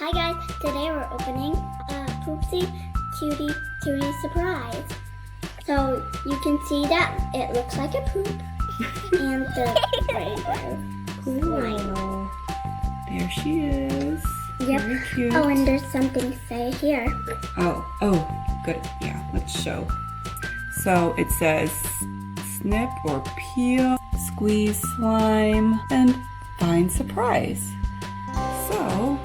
Hi guys, today we're opening a Poopsie Cutie Tootie Surprise. So you can see that it looks like a poop and the rainbow slime. There she is. Yep. Very cute. Oh, and there's something to say here. Oh, good. Yeah, let's show. So it says snip or peel, squeeze slime, and find surprise. So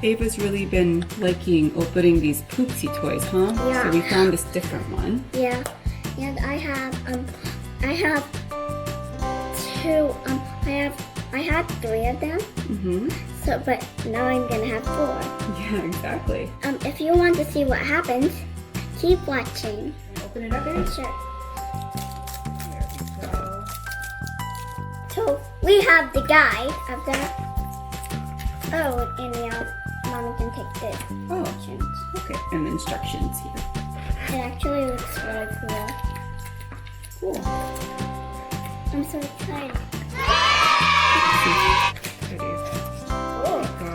Ava's really been liking opening these Poopsie toys, huh? Yeah. So we found this different one. Yeah, and I have two. I had 3 of them. Mhm. So, but now I'm gonna have 4. Yeah, exactly. If you want to see what happens, keep watching. Open it up, Ava. Sure. There we go. So we have the guide of that. Oh, and Mommy can take this. Oh, Instructions. okay. And the instructions here. It actually looks really cool. Cool. I'm so excited. There it is. Oh, Go.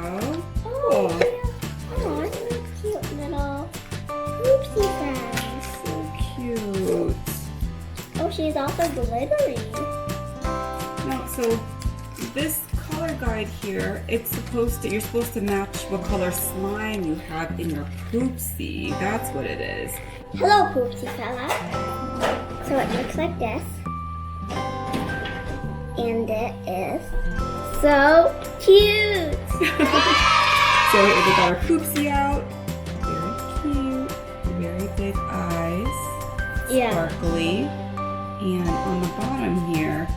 oh, it's a cute little Poopsie friend. So cute. Oh, she's also glittery. No, so this color guide here, you're supposed to match what color slime you have in your Poopsie. That's what it is. Hello, Poopsie fella. So it looks like this. And it is so cute. So we got our Poopsie out. Very cute. Very big eyes. Yeah. Sparkly. And on the bottom here,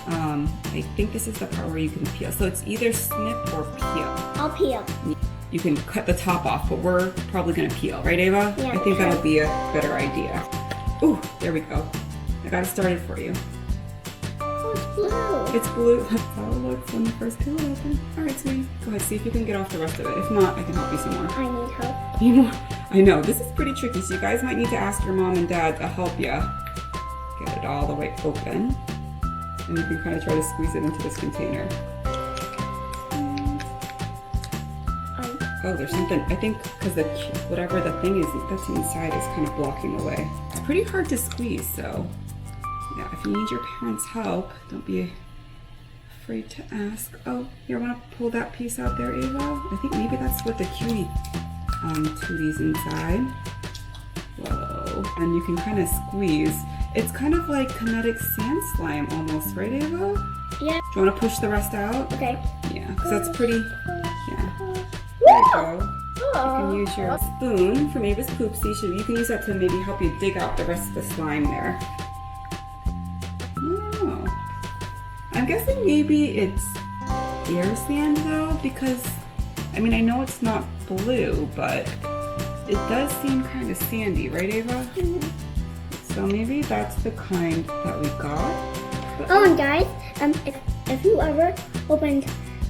I think this is the part where you can peel. So it's either snip or peel. I'll peel. You can cut the top off, but we're probably gonna peel, right, Ava? Yeah, I think sure. that'll be a better idea. Ooh, there we go. I got it started for you. Oh, it's blue. It's blue. That's how it looks when you first peel it open. All right, sweetie. Go ahead, see if you can get off the rest of it. If not, I can help you some more. I need help. You know, I know, this is pretty tricky, so you guys might need to ask your mom and dad to help you get it all the way open. And you can kind of try to squeeze it into this container. Oh, there's something, I think, because whatever the thing is that's inside is kind of blocking the way. It's pretty hard to squeeze, so yeah, if you need your parents' help, don't be afraid to ask. Oh, you want to pull that piece out there, Ava? I think maybe that's what the Cutie Tootie's inside. Whoa, and you can kind of squeeze. It's kind of like kinetic sand slime almost, right, Ava? Yeah. Do you want to push the rest out? Okay. Yeah, because that's pretty, yeah. There you go. You can use your spoon from Ava's Poopsie. So you can use that to maybe help you dig out the rest of the slime there. Oh. I'm guessing maybe it's air sand though, because, I mean, I know it's not blue, but it does seem kind of sandy, right, Ava? So maybe that's the kind that we got. But, Oh, and guys, if you ever opened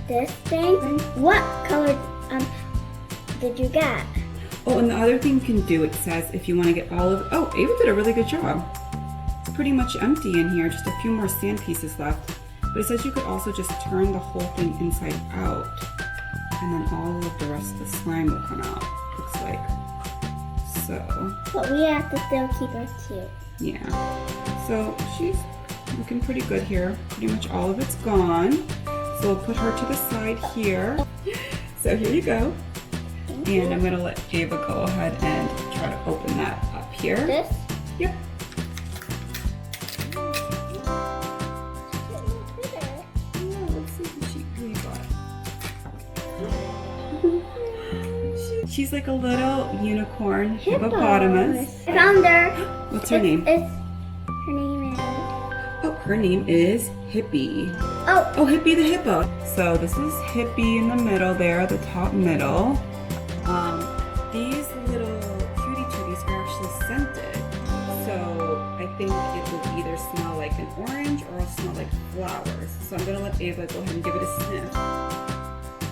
this thing, what color did you get? oh, and the other thing you can do, it says if you want to get all of, oh, Ava did a really good job. It's pretty much empty in here, just a few more sand pieces left. But it says you could also just turn the whole thing inside out, and then all of the rest of the slime will come out, looks like. So, But we have to still keep her cute. yeah. So she's looking pretty good here. Pretty much all of it's gone. So we'll put her to the side here. So here you go. And I'm going to let Ava go ahead and try to open that up here. This? Yep. Yeah, let's see who you got. She's like a little unicorn hippopotamus. I found her. What's her name? Her name is. Oh, her name is Hippie. Oh, Oh, Hippie the hippo. So this is Hippie in the middle there, the top middle. These little Cutie Tooties are actually scented. So I think it will either smell like an orange or it'll smell like flowers. So I'm gonna let Ava go ahead and give it a sniff.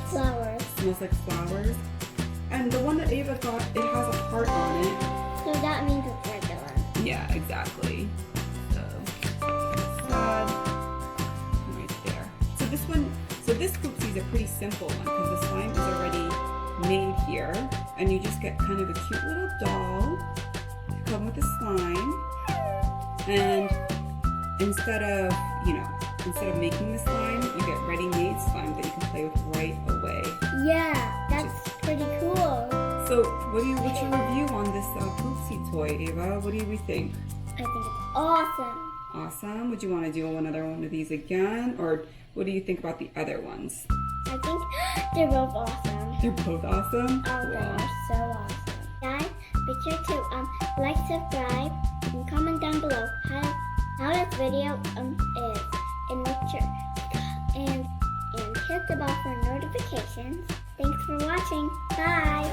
flowers. Smells like flowers. And the one that Ava got, it has a heart on it. So that means it's regular. Yeah, exactly. So, sad. Right there. So this Poopsie is a pretty simple one because the slime is already made here, and you just get kind of a cute little doll to come with the slime. And instead of making the slime, you get ready-made slime that you can play with right away. Yeah, that's pretty cool. So, what's your review on this Poopsie toy, Ava? What do you think? I think it's awesome. Awesome. Would you want to do another one of these again, or what do you think about the other ones? I think they're both awesome. They're both awesome? Oh, they are so awesome. Guys, be sure to like, subscribe, and comment down below how this video is. And make sure and hit the bell for notifications. Thanks for watching. Bye.